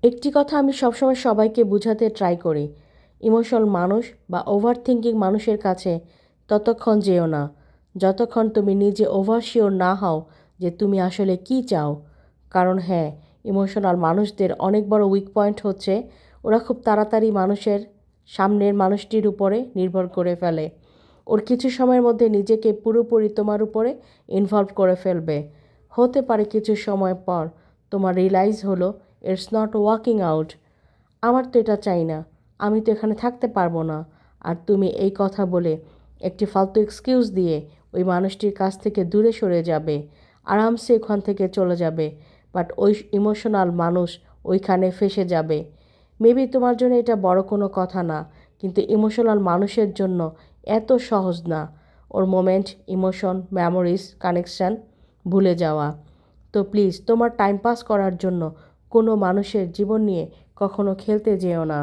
একটি কথা আমি সবসময় সবাইকে বোঝাতে ট্রাই করি, ইমোশনাল মানুষ বা ওভার থিঙ্কিং মানুষের কাছে ততক্ষণ যেও না যতক্ষণ তুমি নিজে ওভারশিওর না হও যে তুমি আসলে কী চাও। কারণ হ্যাঁ, ইমোশনাল মানুষদের অনেক বড় উইক পয়েন্ট হচ্ছে ওরা খুব তাড়াতাড়ি মানুষের সামনের মানুষটির উপরে নির্ভর করে ফেলে। ওর কিছু সময়ের মধ্যে নিজেকে পুরোপুরি তোমার উপরে ইনভলভ করে ফেলবে। হতে পারে কিছু সময় পর তোমার রিয়েলাইজ হলো ইটস নট ওয়ার্কিং আউট। আমার তো এটা চাই না, আমি তো এখানে থাকতে পারবো না। আর তুমি এই কথা বলে একটি ফালতু এক্সকিউজ দিয়ে ওই মানুষটির কাছ থেকে দূরে সরে যাবে, আরামসে ওখান থেকে চলে যাবে। বাট ওই ইমোশনাল মানুষ ওইখানে ফেঁসে যাবে। মেবি তোমার জন্য এটা বড় কোনো কথা না, কিন্তু ইমোশনাল মানুষের জন্য এত সহজ না ওর মোমেন্ট, ইমোশন, মেমোরিজ, কানেকশান ভুলে যাওয়া। তো প্লিজ তোমার টাইম পাস করার জন্য কোনো মানুষের জীবন নিয়ে কখনো খেলতে যেও না।